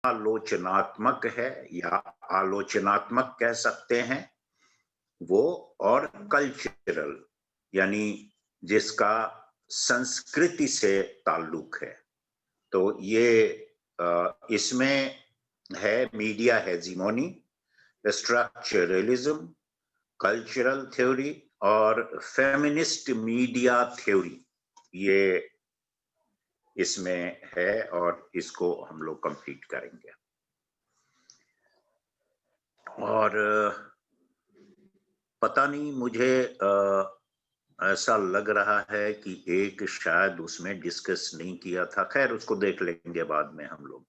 आलोचनात्मक है या आलोचनात्मक कह सकते हैं वो, और कल्चरल यानी जिसका संस्कृति से ताल्लुक है। तो ये इसमें है media hegemony, structuralism, cultural theory और फेमिनिस्ट मीडिया थ्योरी, ये इसमें है और इसको हम लोग कंप्लीट करेंगे। और पता नहीं, मुझे ऐसा लग रहा है कि एक शायद उसमें डिस्कस नहीं किया था, खैर उसको देख लेंगे बाद में हम लोग।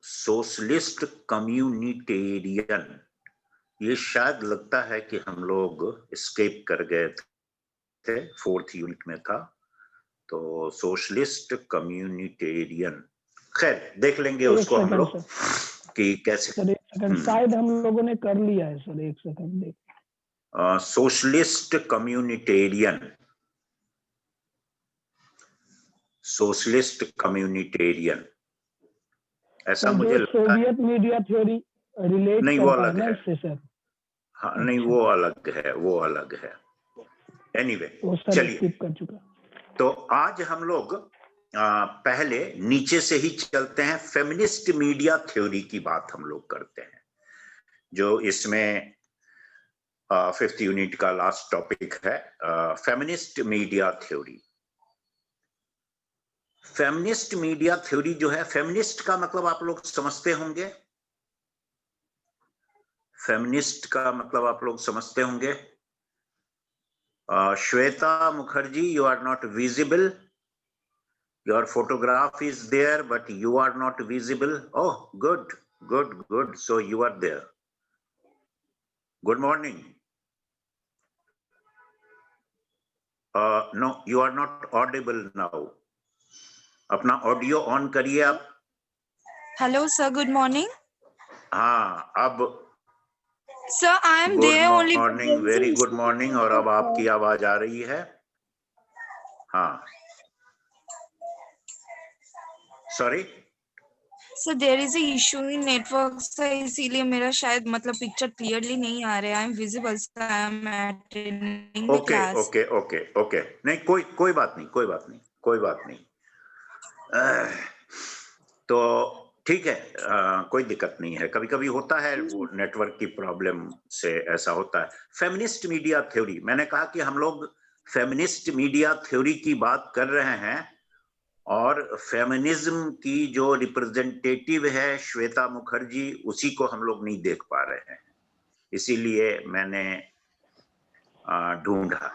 सोशलिस्ट कम्युनिटेरियन, ये शायद लगता है कि हम लोग स्किप कर गए थे, 4th यूनिट में था। तो सोशलिस्ट कम्युनिटेरियन, खैर देख लेंगे उसको हम लोग कि कैसे। सर एक सेकंड, शायद हम लोगों ने कर लिया है सर, एक सेकंड देख। सोशलिस्ट कम्युनिटेरियन, सोशलिस्ट कम्युनिटेरियन, ऐसा मुझे लगता है। सोवियत मीडिया थ्योरी रिलेट नहीं, वो अलग है सर। हाँ, नहीं वो अलग है, वो अलग है। एनीवे, चलिए, कर चुका। तो आज हम लोग पहले नीचे से ही चलते हैं। फेमिनिस्ट मीडिया थ्योरी की बात हम लोग करते हैं, जो इसमें 5th यूनिट का लास्ट टॉपिक है, feminist media theory. Feminist media theory जो है, फेमिनिस्ट का मतलब आप लोग समझते होंगे, फेमिनिस्ट का मतलब आप लोग समझते होंगे। Shweta Mukherjee, you are not visible, your photograph is there but you are not visible. Oh good good good, so you are there, good morning. No, you are not audible now, अपना ऑडियो ऑन करिए आप। Hello sir, good morning. हाँ, अब sir I am there only. Good morning, very good morning. और अब आपकी आवाज आ रही है। हाँ, sorry sir there is a issue in network sir, इसीलिए मेरा शायद मतलब पिक्चर क्लियरली नहीं आ रहा है। I am visible sir, I am attending the class. Okay okay okay, नहीं कोई बात नहीं, कोई बात नहीं, कोई बात नहीं। तो ठीक है, कोई दिक्कत नहीं है, कभी कभी होता है, वो नेटवर्क की प्रॉब्लम से ऐसा होता है। फेमिनिस्ट मीडिया थ्योरी, मैंने कहा कि हम लोग फेमिनिस्ट मीडिया थ्योरी की बात कर रहे हैं, और फेमिनिज्म की जो रिप्रेजेंटेटिव है श्वेता मुखर्जी, उसी को हम लोग नहीं देख पा रहे हैं, इसीलिए मैंने ढूंढा।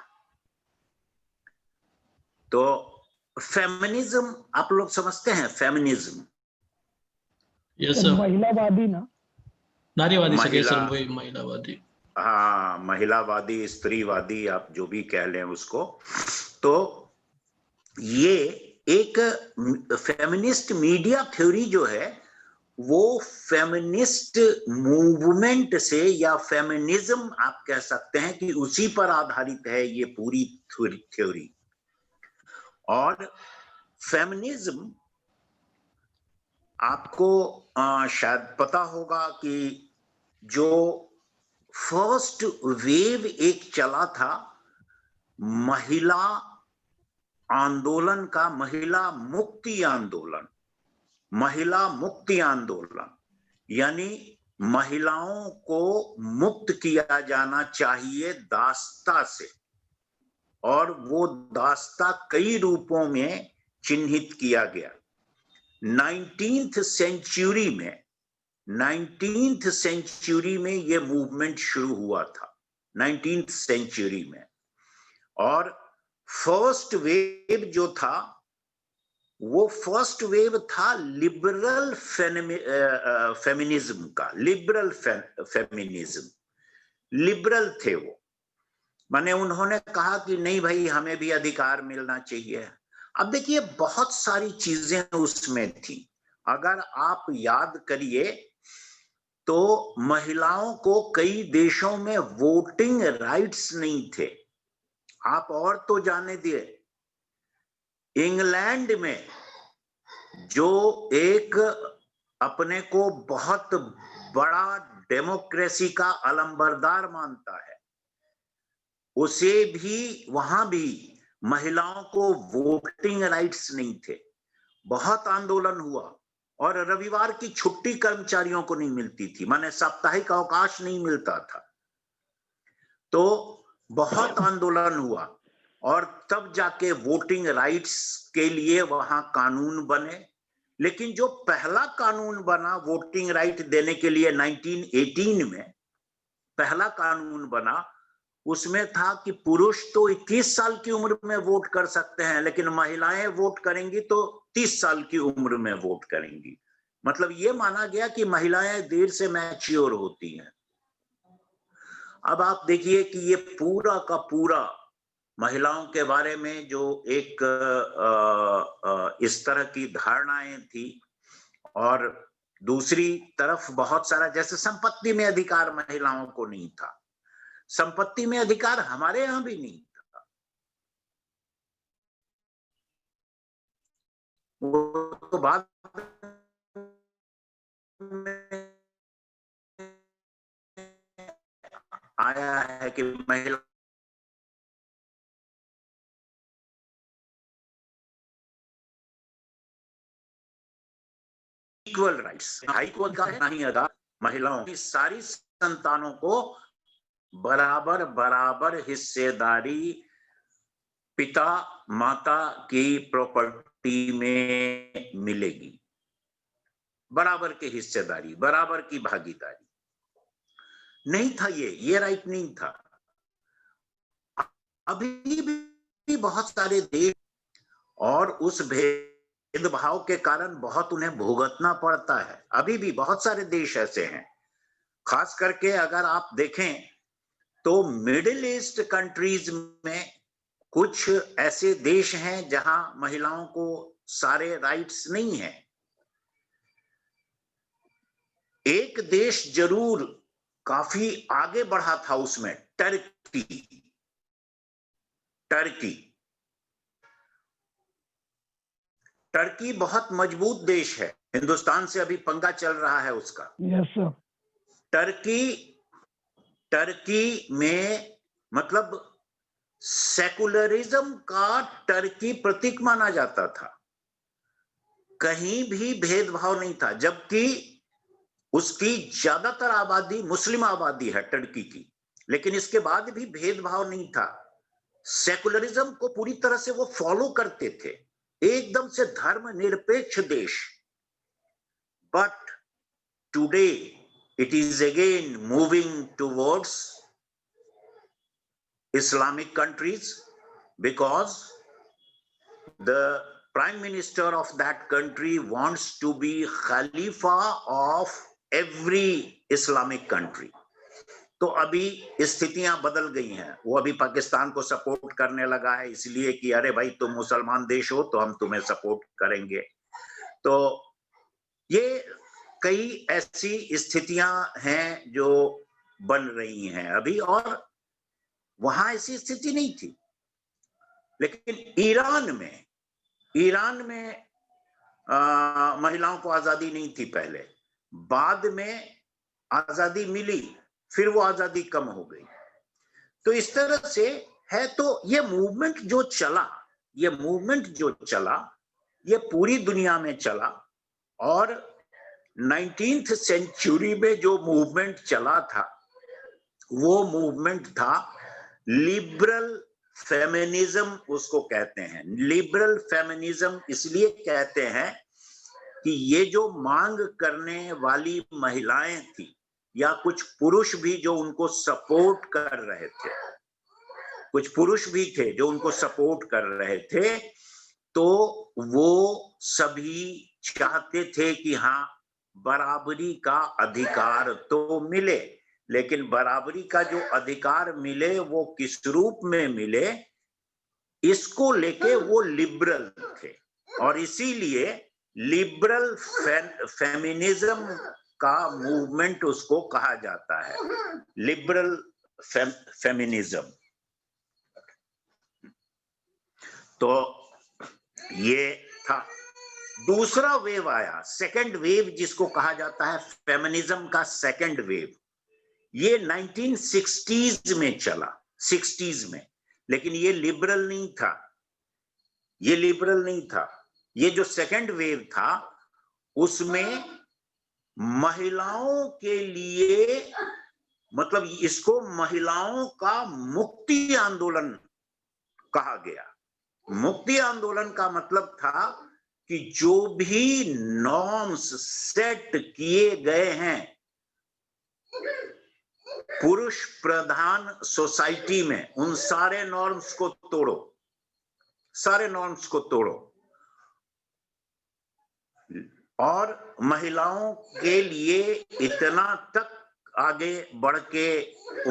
तो फेमिनिज्म आप लोग समझते हैं? फेमिनिज्म महिलावादी ना, नारीवादी महिलावादी। हाँ, महिलावादी, स्त्रीवादी, आप जो भी कह लें उसको। तो ये एक फेमिनिस्ट मीडिया थ्योरी जो है, वो फेमिनिस्ट मूवमेंट से, या फेमिनिज्म आप कह सकते हैं कि उसी पर आधारित है ये पूरी थ्योरी। और फेमिनिज्म आपको शायद पता होगा कि जो फर्स्ट वेव एक चला था महिला आंदोलन का, महिला मुक्ति आंदोलन, महिला मुक्ति आंदोलन, यानी महिलाओं को मुक्त किया जाना चाहिए दास्ता से, और वो दास्ता कई रूपों में चिन्हित किया गया। 19th सेंचुरी में ये मूवमेंट शुरू हुआ था, 19th सेंचुरी में। और फर्स्ट वेव जो था, वो फर्स्ट वेव था लिबरल फेमिनिज्म का। लिबरल फेमिनिज्म, लिबरल थे वो, माने उन्होंने कहा कि नहीं भाई, हमें भी अधिकार मिलना चाहिए। अब देखिए, बहुत सारी चीजें उसमें थी। अगर आप याद करिए तो महिलाओं को कई देशों में वोटिंग राइट्स नहीं थे। आप और तो जाने दिए, इंग्लैंड में जो एक अपने को बहुत बड़ा डेमोक्रेसी का अलंबरदार मानता है, उसे भी वहां भी महिलाओं को वोटिंग राइट्स नहीं थे। बहुत आंदोलन हुआ और रविवार की छुट्टी कर्मचारियों को नहीं मिलती थी, माने साप्ताहिक अवकाश नहीं मिलता था। तो बहुत आंदोलन हुआ और तब जाके वोटिंग राइट्स के लिए वहां कानून बने। लेकिन जो पहला कानून बना वोटिंग राइट देने के लिए 1918 में पहला कानून बना, उसमें था कि पुरुष तो 21 साल की उम्र में वोट कर सकते हैं, लेकिन महिलाएं वोट करेंगी तो 30 साल की उम्र में वोट करेंगी। मतलब ये माना गया कि महिलाएं देर से मैच्योर होती हैं। अब आप देखिए कि ये पूरा का पूरा महिलाओं के बारे में जो एक इस तरह की धारणाएं थी, और दूसरी तरफ बहुत सारा, जैसे संपत्ति में अधिकार महिलाओं को नहीं था। संपत्ति में अधिकार हमारे यहां भी नहीं था। वो तो बाद में आया है कि महिला इक्वल राइट्स, हाई कोर्ट का नहीं अदा, महिलाओं की सारी संतानों को बराबर बराबर हिस्सेदारी पिता माता की प्रॉपर्टी में मिलेगी, बराबर की हिस्सेदारी, बराबर की भागीदारी। नहीं था ये राइट नहीं था। अभी भी बहुत सारे देश और उस भेदभाव के कारण बहुत उन्हें भुगतना पड़ता है। अभी भी बहुत सारे देश ऐसे हैं, खास करके अगर आप देखें तो मिडिल ईस्ट कंट्रीज में कुछ ऐसे देश हैं जहां महिलाओं को सारे राइट्स नहीं हैं। एक देश जरूर काफी आगे बढ़ा था उसमें, टर्की बहुत मजबूत देश है, हिंदुस्तान से अभी पंगा चल रहा है उसका। Yes sir. टर्की में मतलब सेकुलरिज्म का टर्की प्रतीक माना जाता था, कहीं भी भेदभाव नहीं था, जबकि उसकी ज्यादातर आबादी मुस्लिम आबादी है टर्की की, लेकिन इसके बाद भी भेदभाव नहीं था। सेकुलरिज्म को पूरी तरह से वो फॉलो करते थे, एकदम से धर्मनिरपेक्ष देश। But today it is again moving towards Islamic countries because the prime minister of that country wants to be Khalifa of every Islamic country. तो अभी स्थितियां बदल गई हैं। वो अभी पाकिस्तान को सपोर्ट करने लगा है, इसलिए कि अरे भाई तुम मुसलमान देश हो तो हम तुम्हें सपोर्ट करेंगे। तो ये कई ऐसी स्थितियां हैं जो बन रही हैं अभी, और वहां ऐसी स्थिति नहीं थी। लेकिन ईरान में महिलाओं को आजादी नहीं थी पहले, बाद में आजादी मिली, फिर वो आजादी कम हो गई। तो इस तरह से है। तो ये मूवमेंट जो चला ये पूरी दुनिया में चला, और 19th सेंचुरी में जो मूवमेंट चला था वो मूवमेंट था लिबरल फेमिनिज्म, उसको कहते हैं। लिबरल फेमिनिज्म इसलिए कहते हैं कि ये जो मांग करने वाली महिलाएं थी या कुछ पुरुष भी जो उनको सपोर्ट कर रहे थे, कुछ पुरुष भी थे जो उनको सपोर्ट कर रहे थे, तो वो सभी चाहते थे कि हाँ बराबरी का अधिकार तो मिले, लेकिन बराबरी का जो अधिकार मिले वो किस रूप में मिले, इसको लेके वो लिबरल थे। और इसीलिए लिबरल फेमिनिज्म का मूवमेंट उसको कहा जाता है, लिबरल फेमिनिज्म। तो ये था। दूसरा वेव आया, सेकंड वेव जिसको कहा जाता है फेमिनिज्म का सेकंड वेव, ये 1960s में चला, 60s में, लेकिन ये लिबरल नहीं था, ये लिबरल नहीं था। ये जो सेकंड वेव था उसमें महिलाओं के लिए, मतलब इसको महिलाओं का मुक्ति आंदोलन कहा गया। मुक्ति आंदोलन का मतलब था कि जो भी नॉर्म्स सेट किए गए हैं पुरुष प्रधान सोसाइटी में, उन सारे नॉर्म्स को तोड़ो, सारे नॉर्म्स को तोड़ो। और महिलाओं के लिए इतना तक आगे बढ़ के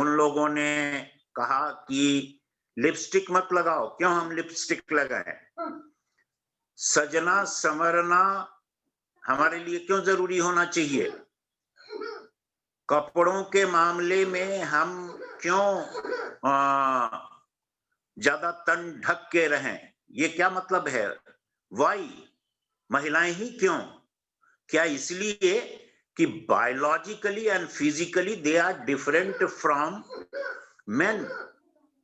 उन लोगों ने कहा कि लिपस्टिक मत लगाओ। क्यों हम लिपस्टिक लगाएं? सजना संवरना हमारे लिए क्यों जरूरी होना चाहिए? कपड़ों के मामले में हम क्यों ज्यादा तन ढक के रहें? ये क्या मतलब है? वाई? महिलाएं ही क्यों? क्या इसलिए कि biologically and physically they are different from men?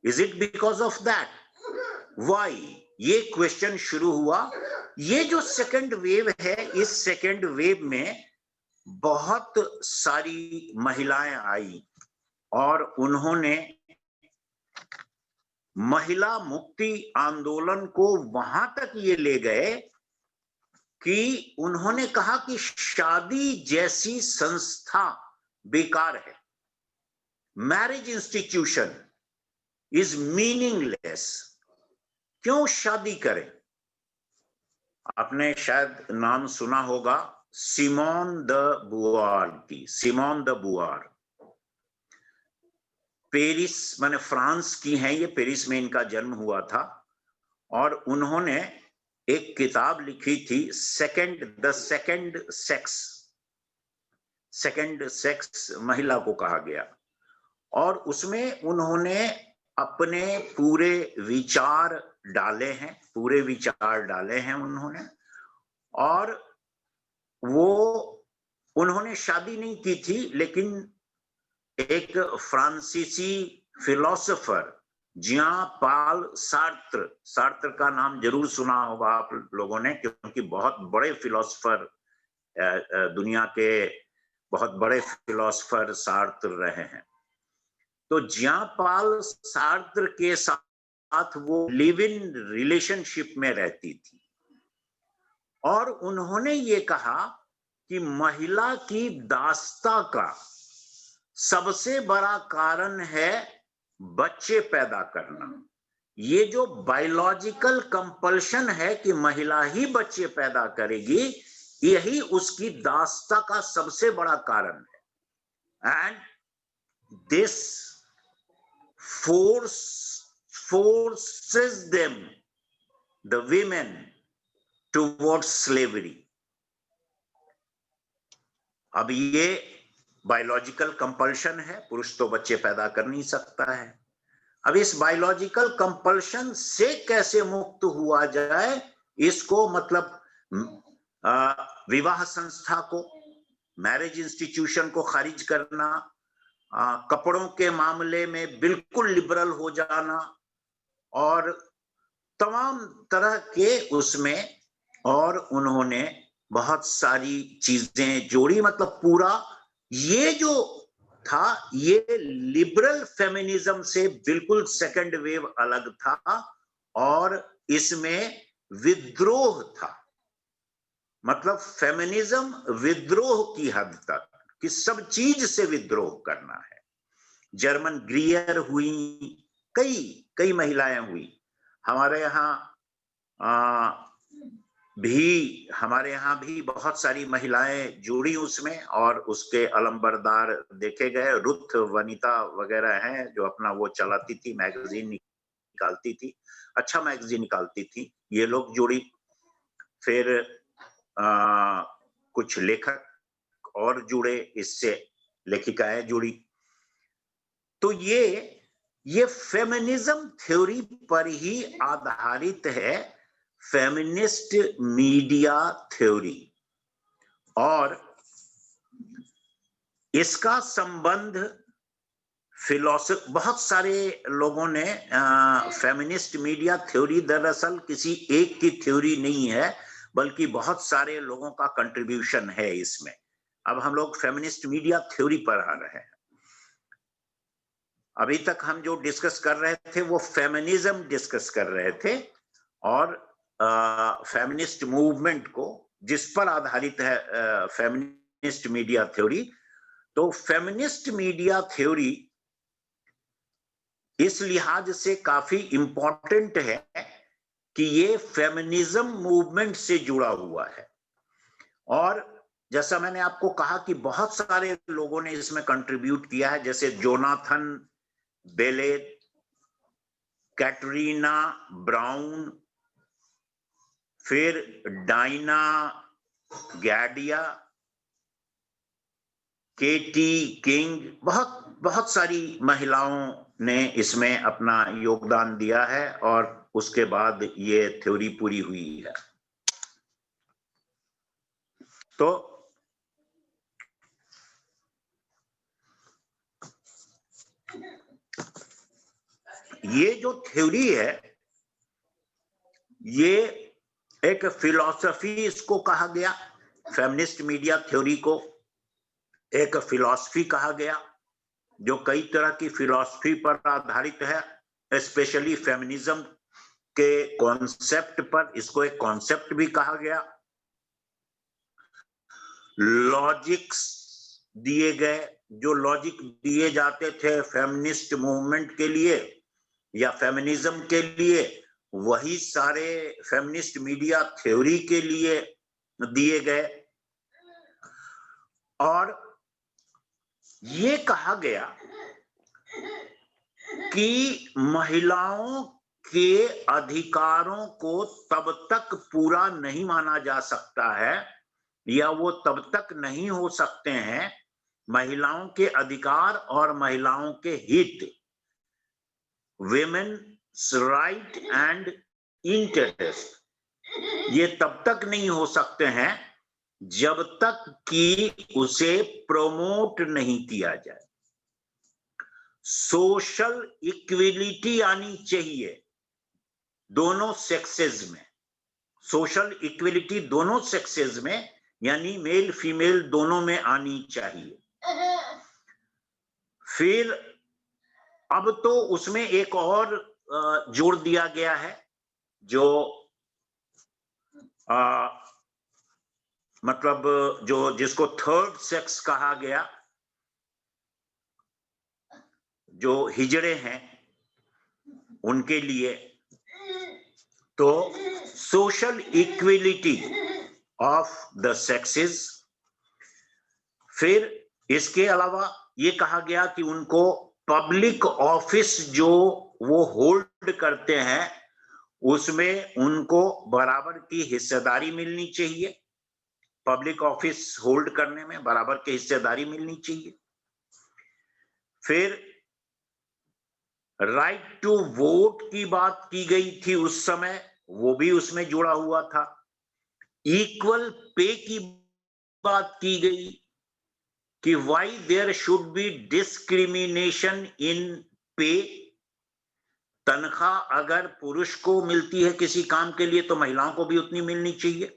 Is it because of that? Why? ये क्वेश्चन शुरू हुआ। ये जो सेकंड वेव है, इस सेकंड वेव में बहुत सारी महिलाएं आई और उन्होंने महिला मुक्ति आंदोलन को वहां तक ये ले गए कि उन्होंने कहा कि शादी जैसी संस्था बेकार है, मैरिज इंस्टीट्यूशन इज मीनिंगलेस। क्यों शादी करें? आपने शायद नाम सुना होगा सिमोन द बुआर की। सिमोन द बुआर पेरिस माने फ्रांस की हैं, ये पेरिस में इनका जन्म हुआ था और उन्होंने एक किताब लिखी थी the second sex. Second sex महिला को कहा गया और उसमें उन्होंने अपने पूरे विचार डाले हैं, पूरे विचार डाले हैं उन्होंने। और वो उन्होंने शादी नहीं की थी, लेकिन एक फ्रांसीसी फिलोसोफर जियां पाल सार्त्र, सार्त्र का नाम जरूर सुना होगा आप लोगों ने, क्योंकि बहुत बड़े फिलोसोफर, दुनिया के बहुत बड़े फिलोसोफर सार्त्र रहे हैं। तो जियां पाल सार्त्र के साथ वो लिव इन रिलेशनशिप में रहती थी और उन्होंने ये कहा कि महिला की दास्ता का सबसे बड़ा कारण है बच्चे पैदा करना। ये जो बायोलॉजिकल कंपल्शन है कि महिला ही बच्चे पैदा करेगी, यही उसकी दास्ता का सबसे बड़ा कारण है। And this forces them, the women, towards slavery. अब ये बायोलॉजिकल कंपल्शन है, पुरुष तो बच्चे पैदा कर नहीं सकता है। अब इस बायोलॉजिकल कंपल्शन से कैसे मुक्त हुआ जाए, इसको मतलब विवाह संस्था को, मैरिज इंस्टीट्यूशन को खारिज करना, कपड़ों के मामले में बिल्कुल लिबरल हो जाना और तमाम तरह के उसमें, और उन्होंने बहुत सारी चीजें जोड़ी। मतलब पूरा ये जो था, ये लिबरल फेमिनिज्म से बिल्कुल सेकंड वेव अलग था और इसमें विद्रोह था। मतलब फेमिनिज्म विद्रोह की हद तक, कि सब चीज से विद्रोह करना है। जर्मन ग्रियर हुई, कई महिलाएं हुई। हमारे यहाँ भी बहुत सारी महिलाएं जुड़ी उसमें और उसके अलंबरदार देखे गए। रुथ वनिता वगैरह हैं जो अपना वो चलाती थी, मैगजीन निकालती थी, अच्छा मैगजीन निकालती थी, ये लोग जुड़ी। फिर कुछ लेखक और जुड़े, इससे लेखिकाएं जुड़ी। तो ये फेमिनिज्म थ्योरी पर ही आधारित है। फेमिनिस्ट मीडिया थ्योरी, और इसका संबंध फिलोसफी, बहुत सारे लोगों ने फेमिनिस्ट मीडिया थ्योरी दरअसल किसी एक की थ्योरी नहीं है, बल्कि बहुत सारे लोगों का कंट्रीब्यूशन है इसमें। अब हम लोग फेमिनिस्ट मीडिया थ्योरी पर आ रहे हैं। अभी तक हम जो डिस्कस कर रहे थे वो फेमिनिज्म डिस्कस कर रहे थे, और फेमिनिस्ट मूवमेंट को जिस पर आधारित है फेमिनिस्ट मीडिया थ्योरी। तो फेमिनिस्ट मीडिया थ्योरी इस लिहाज से काफी इंपॉर्टेंट है कि ये फेमिनिज्म मूवमेंट से जुड़ा हुआ है, और जैसा मैंने आपको कहा कि बहुत सारे लोगों ने इसमें कंट्रीब्यूट किया है, जैसे जोनाथन बेलेट, कैटरीना ब्राउन, फिर डायना गैडिया, केटी किंग, बहुत सारी महिलाओं ने इसमें अपना योगदान दिया है, और उसके बाद ये थ्योरी पूरी हुई है। तो ये जो थ्योरी है, ये एक फिलॉसफी इसको कहा गया। फेमिनिस्ट मीडिया थ्योरी को एक फिलॉसफी कहा गया, जो कई तरह की फिलॉसफी पर आधारित है, स्पेशली फेमिनिज्म के कॉन्सेप्ट पर इसको एक कॉन्सेप्ट भी कहा गया। लॉजिक्स दिए गए, जो लॉजिक दिए जाते थे फेमिनिस्ट मूवमेंट के लिए या फेमिनिज्म के लिए, वही सारे फेमिनिस्ट मीडिया थ्योरी के लिए दिए गए। और ये कहा गया कि महिलाओं के अधिकारों को तब तक पूरा नहीं माना जा सकता है, या वो तब तक नहीं हो सकते हैं, महिलाओं के अधिकार और महिलाओं के हित, विमेन्स राइट एंड इंटरेस्ट, ये तब तक नहीं हो सकते हैं जब तक कि उसे प्रमोट नहीं किया जाए। सोशल इक्विलिटी आनी चाहिए दोनों सेक्सेस में, सोशल इक्विलिटी दोनों सेक्सेस में, यानी मेल फीमेल दोनों में आनी चाहिए। फिर अब तो उसमें एक और जोड़ दिया गया है, जो मतलब जो जिसको थर्ड सेक्स कहा गया, जो हिजड़े हैं उनके लिए। तो social equality of the sexes. फिर इसके अलावा ये कहा गया कि उनको पब्लिक ऑफिस जो वो होल्ड करते हैं उसमें उनको बराबर की हिस्सेदारी मिलनी चाहिए, पब्लिक ऑफिस होल्ड करने में बराबर की हिस्सेदारी मिलनी चाहिए। फिर राइट टू वोट की बात की गई थी उस समय, वो भी उसमें जुड़ा हुआ था। इक्वल पे की बात की गई कि why there should be discrimination in pay. तनख्वाह अगर पुरुष को मिलती है किसी काम के लिए तो महिलाओं को भी उतनी मिलनी चाहिए।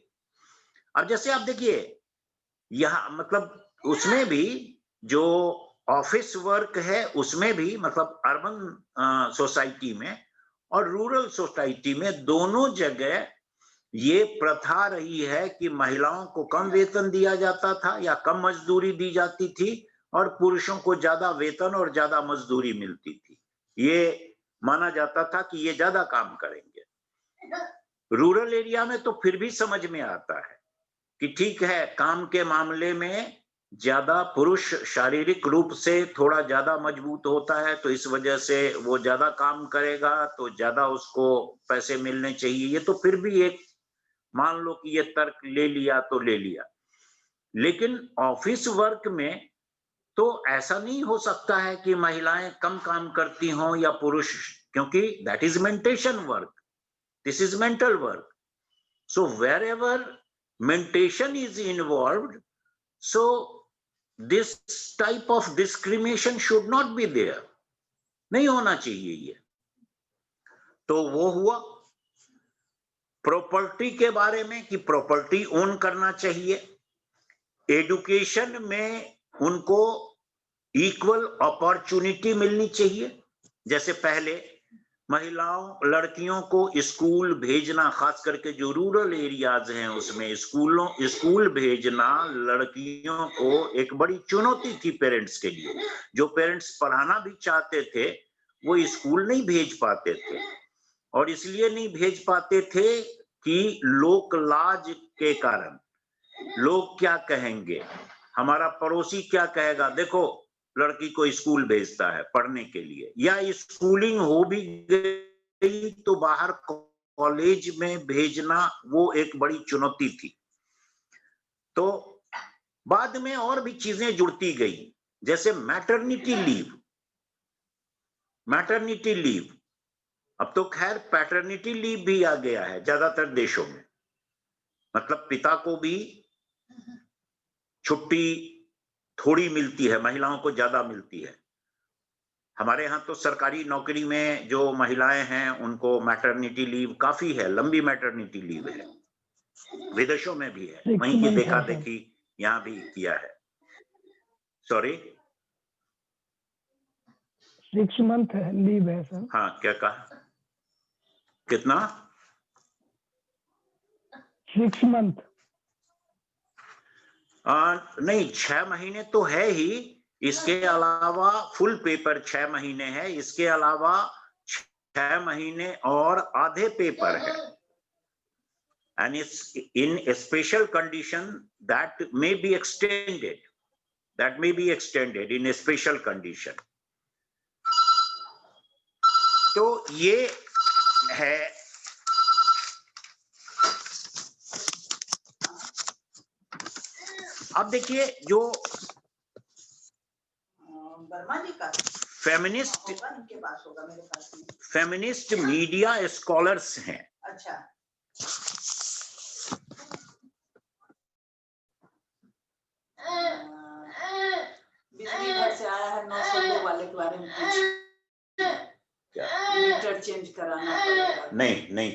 अब जैसे आप देखिए यहां मतलब उसमें भी जो ऑफिस वर्क है उसमें भी, मतलब अर्बन सोसाइटी में और रूरल सोसाइटी में दोनों जगह ये प्रथा रही है कि महिलाओं को कम वेतन दिया जाता था या कम मजदूरी दी जाती थी, और पुरुषों को ज्यादा वेतन और ज्यादा मजदूरी मिलती थी। ये माना जाता था कि ये ज्यादा काम करेंगे। रूरल एरिया में तो फिर भी समझ में आता है कि ठीक है, काम के मामले में ज्यादा पुरुष शारीरिक रूप से थोड़ा ज्यादा मजबूत होता है, तो इस वजह से वो ज्यादा काम करेगा तो ज्यादा उसको पैसे मिलने चाहिए। ये तो फिर भी एक, मान लो कि ये तर्क ले लिया तो ले लिया, लेकिन ऑफिस वर्क में तो ऐसा नहीं हो सकता है कि महिलाएं कम काम करती हों या पुरुष, क्योंकि that is मेंटेशन work, this is mental work. So wherever mentation is involved, so this type of discrimination should not be there. नहीं होना चाहिए ये। तो वो हुआ प्रॉपर्टी के बारे में कि प्रॉपर्टी ओन करना चाहिए। एजुकेशन में उनको इक्वल अपॉर्चुनिटी मिलनी चाहिए। जैसे पहले महिलाओं लड़कियों को स्कूल भेजना, खास करके जो रूरल एरियाज हैं उसमें स्कूल भेजना लड़कियों को एक बड़ी चुनौती थी पेरेंट्स के लिए। जो पेरेंट्स पढ़ाना भी चाहते थे वो स्कूल नहीं भेज पाते थे, और इसलिए नहीं भेज पाते थे कि लोक लाज के कारण, लोग क्या कहेंगे, हमारा पड़ोसी क्या कहेगा, देखो लड़की को स्कूल भेजता है पढ़ने के लिए, या स्कूलिंग हो भी गई तो बाहर कॉलेज में भेजना वो एक बड़ी चुनौती थी। तो बाद में और भी चीजें जुड़ती गई, जैसे मैटरनिटी लीव। अब तो खैर पैटर्निटी लीव भी आ गया है ज्यादातर देशों में, मतलब पिता को भी छुट्टी थोड़ी मिलती है, महिलाओं को ज्यादा मिलती है। हमारे यहाँ तो सरकारी नौकरी में जो महिलाएं हैं उनको मैटरनिटी लीव काफी है, लंबी मैटरनिटी लीव है, विदेशों में भी है, वहीं की देखा देखी यहाँ भी किया है। सॉरी 6 मंथ लीव है सर। हाँ, क्या कहा, कितना? 6 मंथ। नहीं, 6 महीने तो है ही, इसके अलावा फुल पेपर 6 महीने है, इसके अलावा 6 महीने और आधे पेपर है। And it's in a special condition that may be extended, in a special condition. तो ये है अब देखिए जो फेमिनिस्ट मीडिया स्कॉलर्स हैं। अच्छा, बिजली घर से आया है 902 वाले के बारे में मीटर चेंज कराना पड़ेगा। नहीं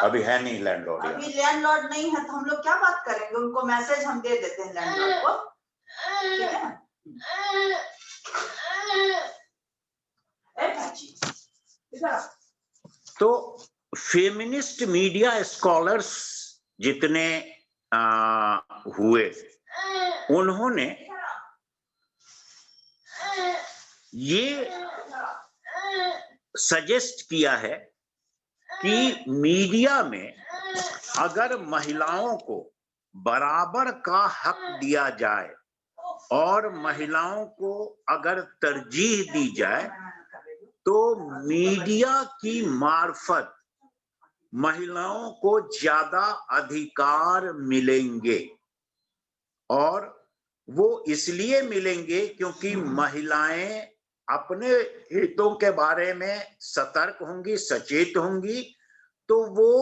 अभी है नहीं लैंडलॉर्ड, अभी लैंडलॉर्ड नहीं है तो हम लोग क्या बात करेंगे, उनको मैसेज हम दे देते हैं लैंडलॉर्ड को, ठीक है ना? तो फेमिनिस्ट मीडिया स्कॉलर्स जितने हुए, उन्होंने ये सजेस्ट किया है कि मीडिया में अगर महिलाओं को बराबर का हक दिया जाए और महिलाओं को अगर तरजीह दी जाए तो मीडिया की मार्फत महिलाओं को ज्यादा अधिकार मिलेंगे। और वो इसलिए मिलेंगे क्योंकि महिलाएं अपने हितों के बारे में सतर्क होंगी, सचेत होंगी, तो वो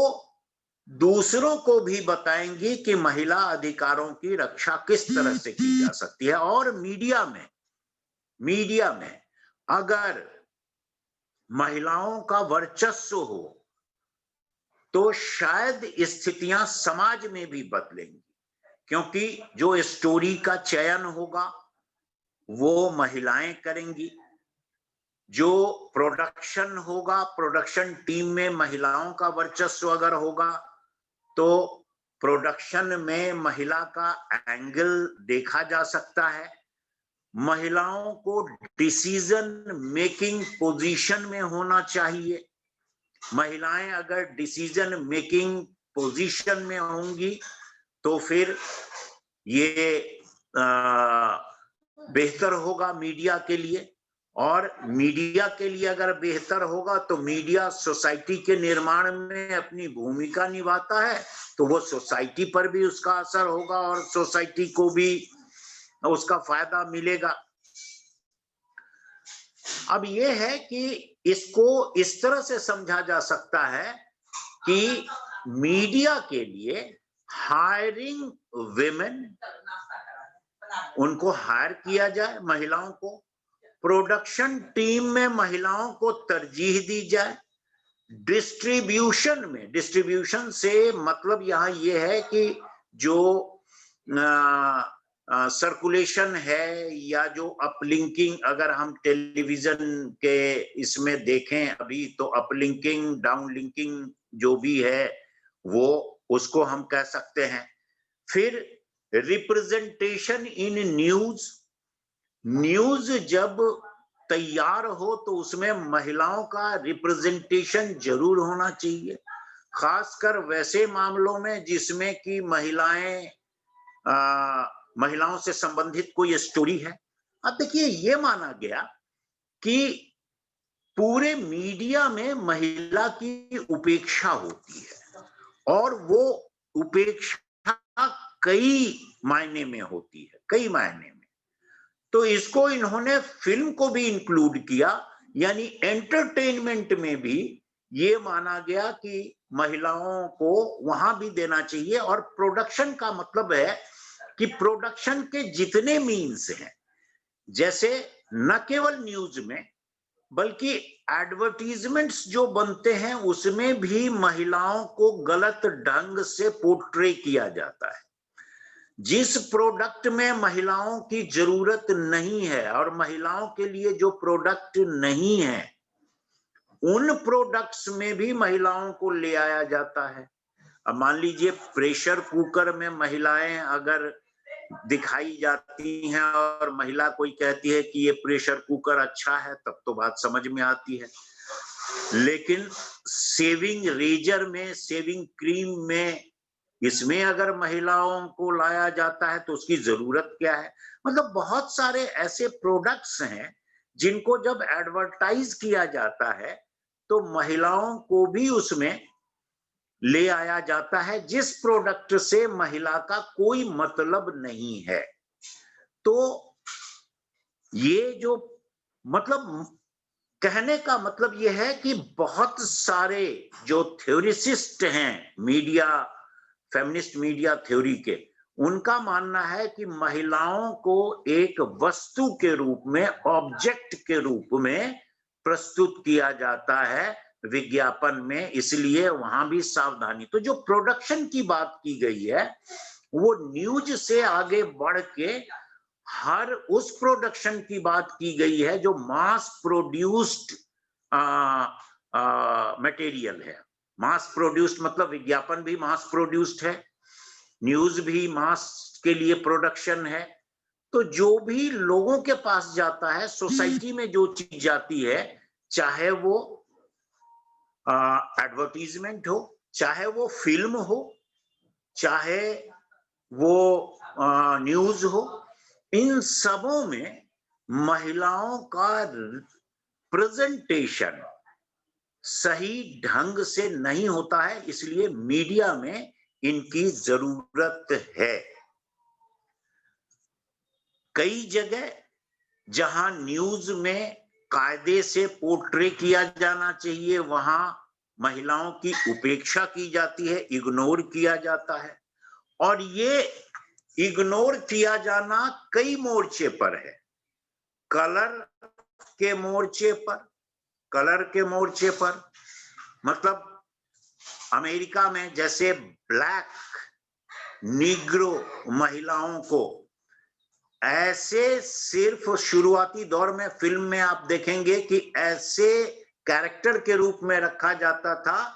दूसरों को भी बताएंगी कि महिला अधिकारों की रक्षा किस तरह से की जा सकती है। और मीडिया में अगर महिलाओं का वर्चस्व हो तो शायद स्थितियां समाज में भी बदलेंगी, क्योंकि जो स्टोरी का चयन होगा वो महिलाएं करेंगी, जो प्रोडक्शन होगा, प्रोडक्शन टीम में महिलाओं का वर्चस्व अगर होगा तो प्रोडक्शन में महिला का एंगल देखा जा सकता है। महिलाओं को डिसीजन मेकिंग पोजीशन में होना चाहिए। महिलाएं अगर डिसीजन मेकिंग पोजीशन में होंगी तो फिर ये बेहतर होगा मीडिया के लिए, और मीडिया के लिए अगर बेहतर होगा तो मीडिया सोसाइटी के निर्माण में अपनी भूमिका निभाता है, तो वो सोसाइटी पर भी उसका असर होगा और सोसाइटी को भी उसका फायदा मिलेगा। अब ये है कि इसको इस तरह से समझा जा सकता है कि मीडिया के लिए हायरिंग विमेन, उनको हायर किया जाए, महिलाओं को प्रोडक्शन टीम में महिलाओं को तरजीह दी जाए, डिस्ट्रीब्यूशन में, डिस्ट्रीब्यूशन से मतलब यहाँ ये है कि जो सर्कुलेशन है या जो अपलिंकिंग, अगर हम टेलीविजन के इसमें देखें अभी तो अपलिंकिंग डाउनलिंकिंग जो भी है वो उसको हम कह सकते हैं। फिर रिप्रेजेंटेशन इन न्यूज, न्यूज जब तैयार हो तो उसमें महिलाओं का रिप्रेजेंटेशन जरूर होना चाहिए, खासकर वैसे मामलों में जिसमें कि महिलाओं से संबंधित कोई स्टोरी है। अब देखिए ये माना गया कि पूरे मीडिया में महिला की उपेक्षा होती है और वो उपेक्षा कई मायने में होती है, कई मायने में। तो इसको इन्होंने फिल्म को भी इंक्लूड किया, यानी एंटरटेनमेंट में भी ये माना गया कि महिलाओं को वहां भी देना चाहिए। और प्रोडक्शन का मतलब है कि प्रोडक्शन के जितने मीन्स हैं, जैसे न केवल न्यूज में बल्कि एडवर्टीजमेंट्स जो बनते हैं उसमें भी महिलाओं को गलत ढंग से पोर्ट्रे किया जाता है। जिस प्रोडक्ट में महिलाओं की जरूरत नहीं है और महिलाओं के लिए जो प्रोडक्ट नहीं है उन प्रोडक्ट्स में भी महिलाओं को ले आया जाता है। अब मान लीजिए प्रेशर कुकर में महिलाएं अगर दिखाई जाती हैं और महिला कोई कहती है कि ये प्रेशर कुकर अच्छा है, तब तो बात समझ में आती है। लेकिन शेविंग रेजर में, शेविंग क्रीम में, इसमें अगर महिलाओं को लाया जाता है तो उसकी जरूरत क्या है? मतलब बहुत सारे ऐसे प्रोडक्ट्स हैं जिनको जब एडवर्टाइज किया जाता है तो महिलाओं को भी उसमें ले आया जाता है जिस प्रोडक्ट से महिला का कोई मतलब नहीं है। तो ये जो मतलब कहने का मतलब ये है कि बहुत सारे जो थ्योरिसिस्ट हैं मीडिया, फेमिनिस्ट मीडिया थ्योरी के, उनका मानना है कि महिलाओं को एक वस्तु के रूप में, ऑब्जेक्ट के रूप में प्रस्तुत किया जाता है विज्ञापन में, इसलिए वहां भी सावधानी। तो जो प्रोडक्शन की बात की गई है वो न्यूज से आगे बढ़ के हर उस प्रोडक्शन की बात की गई है जो मास प्रोड्यूस्ड मटेरियल है। मास प्रोड्यूस्ड मतलब विज्ञापन भी मास प्रोड्यूस्ड है, न्यूज भी मास के लिए प्रोडक्शन है। तो जो भी लोगों के पास जाता है, सोसाइटी में जो चीज जाती है, चाहे वो एडवर्टीजमेंट हो, चाहे वो फिल्म हो, चाहे वो न्यूज हो, इन सबों में महिलाओं का प्रेजेंटेशन सही ढंग से नहीं होता है, इसलिए मीडिया में इनकी जरूरत है। कई जगह जहां न्यूज में कायदे से पोर्ट्रे किया जाना चाहिए वहां महिलाओं की उपेक्षा की जाती है, इग्नोर किया जाता है। और ये इग्नोर किया जाना कई मोर्चे पर है। कलर के मोर्चे पर, मतलब अमेरिका में जैसे ब्लैक निग्रो महिलाओं को ऐसे सिर्फ शुरुआती दौर में फिल्म में आप देखेंगे कि ऐसे कैरेक्टर के रूप में रखा जाता था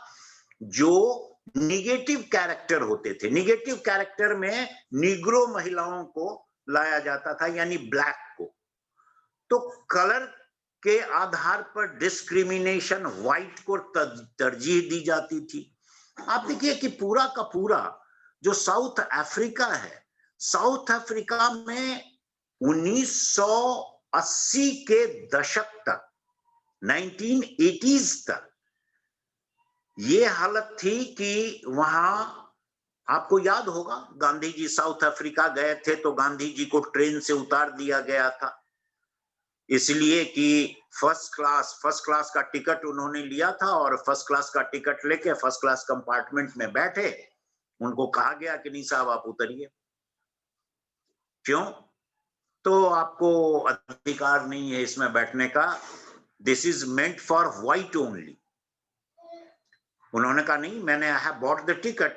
जो निगेटिव कैरेक्टर होते थे। निगेटिव कैरेक्टर में निग्रो महिलाओं को लाया जाता था, यानी ब्लैक को। तो कलर के आधार पर डिस्क्रिमिनेशन, व्हाइट को तरजीह दी जाती थी। आप देखिए कि पूरा का पूरा जो साउथ अफ्रीका है, साउथ अफ्रीका में 1980 के दशक तक, 1980s तक ये हालत थी कि वहां, आपको याद होगा गांधी जी साउथ अफ्रीका गए थे तो गांधी जी को ट्रेन से उतार दिया गया था। इसलिए कि फर्स्ट क्लास का टिकट उन्होंने लिया था और फर्स्ट क्लास का टिकट लेके फर्स्ट क्लास कंपार्टमेंट में बैठे। उनको कहा गया कि नहीं साहब आप उतरिए। क्यों? तो आपको अधिकार नहीं है इसमें बैठने का, this is meant for white only. उन्होंने कहा नहीं, मैंने I have bought the ticket,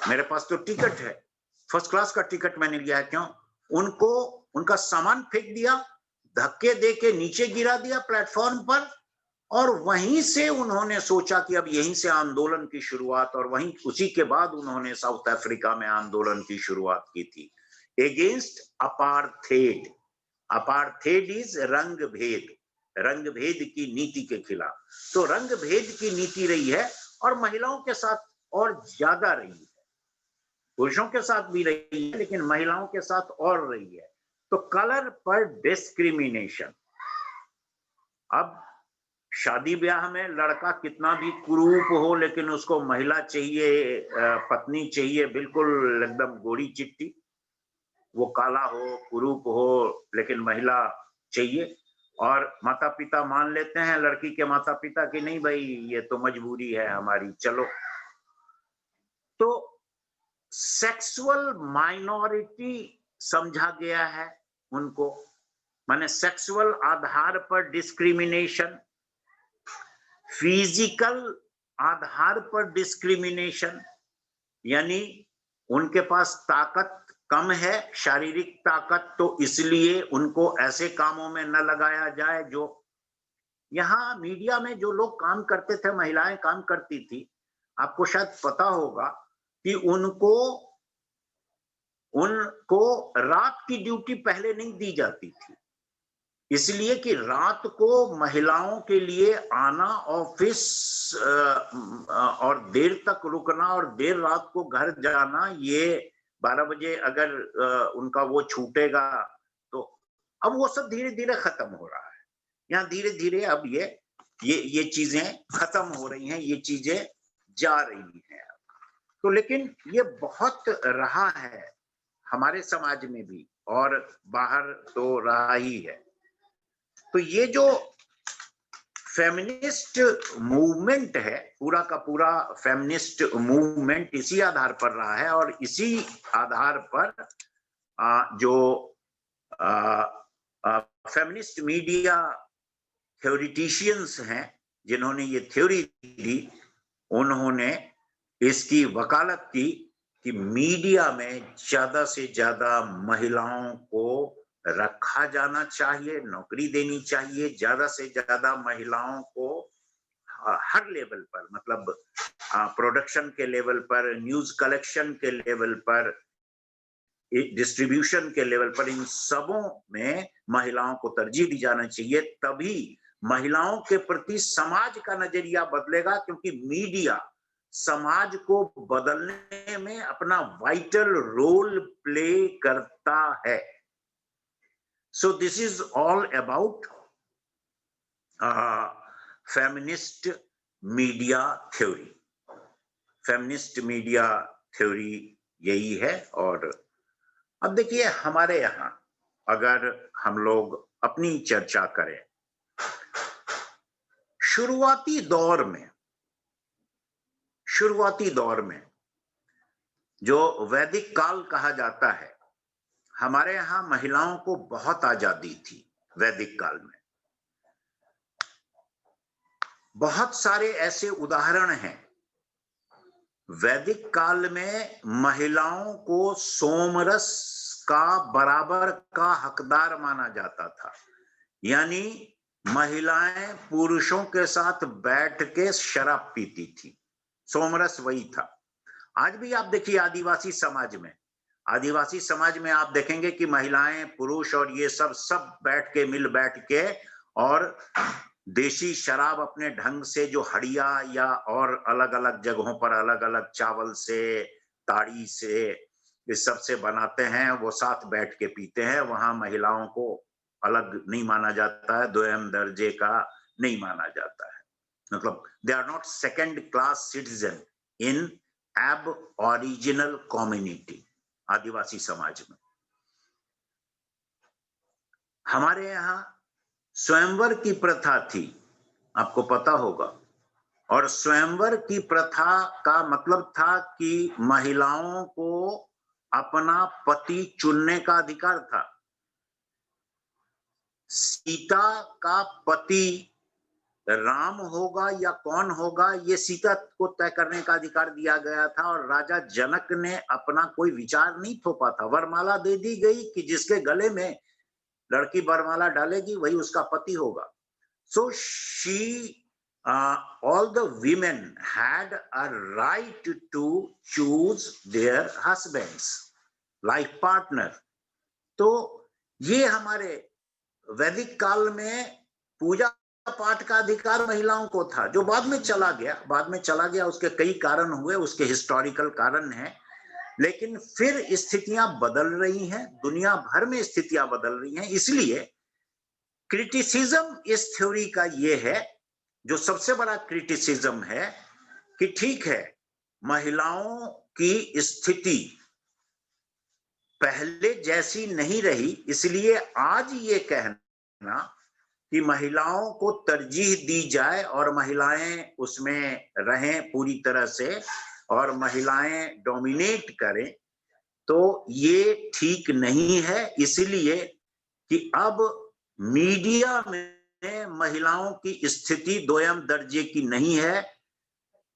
मेरे पास तो टिकट है, फर्स्ट क्लास का टिकट मैंने लिया है। क्यों? उनको उनका सामान फेंक दिया, धक्के दे के नीचे गिरा दिया प्लेटफॉर्म पर, और वहीं से उन्होंने सोचा कि अब यहीं से आंदोलन की शुरुआत, और वहीं उसी के बाद उन्होंने साउथ अफ्रीका में आंदोलन की शुरुआत की थी अगेंस्ट अपार्थेड। अपार्थेड इज रंग भेद की नीति के खिलाफ। तो रंग भेद की नीति रही है और महिलाओं के साथ और ज्यादा रही है, पुरुषों के साथ भी रही है लेकिन महिलाओं के साथ और रही है। तो कलर पर डिस्क्रिमिनेशन। अब शादी ब्याह में लड़का कितना भी कुरूप हो लेकिन उसको महिला चाहिए, पत्नी चाहिए बिल्कुल एकदम गोरी चिट्टी, वो काला हो कुरूप हो लेकिन महिला चाहिए। और माता पिता मान लेते हैं, लड़की के माता पिता की नहीं भाई ये तो मजबूरी है हमारी, चलो। तो सेक्सुअल माइनॉरिटी समझा गया है उनको, माने सेक्सुअल आधार पर डिस्क्रिमिनेशन, फिजिकल आधार पर डिस्क्रिमिनेशन, यानी उनके पास ताकत कम है, शारीरिक ताकत, तो इसलिए उनको ऐसे कामों में न लगाया जाए। जो यहाँ मीडिया में जो लोग काम करते थे, महिलाएं काम करती थी, आपको शायद पता होगा कि उनको रात की ड्यूटी पहले नहीं दी जाती थी, इसलिए कि रात को महिलाओं के लिए आना ऑफिस और देर तक रुकना और देर रात को घर जाना, ये 12 बजे अगर उनका वो छूटेगा तो अब वो सब धीरे धीरे खत्म हो रहा है। यहाँ धीरे धीरे अब ये चीजें खत्म हो रही हैं, ये चीजें जा रही हैं। तो लेकिन ये बहुत रहा है हमारे समाज में भी और बाहर तो रहा ही है। तो ये जो फेमिनिस्ट मूवमेंट है, पूरा का पूरा फेमिनिस्ट मूवमेंट इसी आधार पर रहा है, और इसी आधार पर जो फेमिनिस्ट मीडिया थ्योरिटिशियंस हैं जिन्होंने ये थ्योरी दी, उन्होंने इसकी वकालत की कि मीडिया में ज्यादा से ज्यादा महिलाओं को रखा जाना चाहिए, नौकरी देनी चाहिए, ज्यादा से ज्यादा महिलाओं को हर लेवल पर, मतलब प्रोडक्शन के लेवल पर, न्यूज कलेक्शन के लेवल पर, डिस्ट्रीब्यूशन के लेवल पर, इन सबों में महिलाओं को तरजीह दी जाना चाहिए। तभी महिलाओं के प्रति समाज का नजरिया बदलेगा, क्योंकि मीडिया समाज को बदलने में अपना वाइटल रोल प्ले करता है। So this is all about feminist media theory. Feminist media theory यही है। और अब देखिए हमारे यहाँ अगर हम लोग अपनी चर्चा करें, शुरुआती दौर में जो वैदिक काल कहा जाता है, हमारे यहाँ महिलाओं को बहुत आजादी थी। वैदिक काल में बहुत सारे ऐसे उदाहरण हैं। वैदिक काल में महिलाओं को सोमरस का बराबर का हकदार माना जाता था, यानी महिलाएं पुरुषों के साथ बैठ के शराब पीती थी। सोमरस वही था। आज भी आप देखिए आदिवासी समाज में आप देखेंगे कि महिलाएं पुरुष और ये सब मिल बैठ के और देशी शराब अपने ढंग से, जो हड़िया या और अलग अलग जगहों पर अलग अलग चावल से, ताड़ी से, इस सब से बनाते हैं, वो साथ बैठ के पीते हैं। वहां महिलाओं को अलग नहीं माना जाता है, दोयम दर्जे का नहीं माना जाता है, मतलब they are not second class citizen in aboriginal community. आदिवासी समाज में हमारे यहाँ स्वयंवर की प्रथा थी, आपको पता होगा। और स्वयंवर की प्रथा का मतलब था कि महिलाओं को अपना पति चुनने का अधिकार था। सीता का पति राम होगा या कौन होगा, ये सीता को तय करने का अधिकार दिया गया था, और राजा जनक ने अपना कोई विचार नहीं थोपा था। वरमाला दे दी गई कि जिसके गले में लड़की वरमाला डालेगी वही उसका पति होगा। So she all the women had a right to choose their husbands, life partner. तो ये हमारे वैदिक काल में पूजा पाठ का अधिकार महिलाओं को था, जो बाद में चला गया। उसके कई कारण हुए, उसके हिस्टोरिकल कारण हैं, लेकिन फिर स्थितियां बदल रही हैं, दुनिया भर में स्थितियां बदल रही हैं। इसलिए क्रिटिसिज्म इस थ्योरी का ये है, जो सबसे बड़ा क्रिटिसिज्म है, कि ठीक है, महिलाओं की स्थिति पहले जैसी नहीं रही, इसलिए आज ये कहना कि महिलाओं को तरजीह दी जाए और महिलाएं उसमें रहें पूरी तरह से और महिलाएं डोमिनेट करें, तो ये ठीक नहीं है। इसलिए कि अब मीडिया में महिलाओं की स्थिति दोयम दर्जे की नहीं है,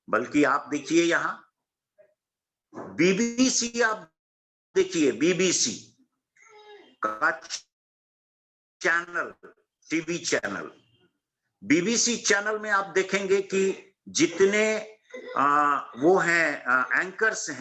बल्कि आप देखिए यहां बीबीसी, आप देखिए बीबीसी का channel, TV channel, BBC channel में आप देखेंगे कि जितने वो हैं एंकर्स हैं,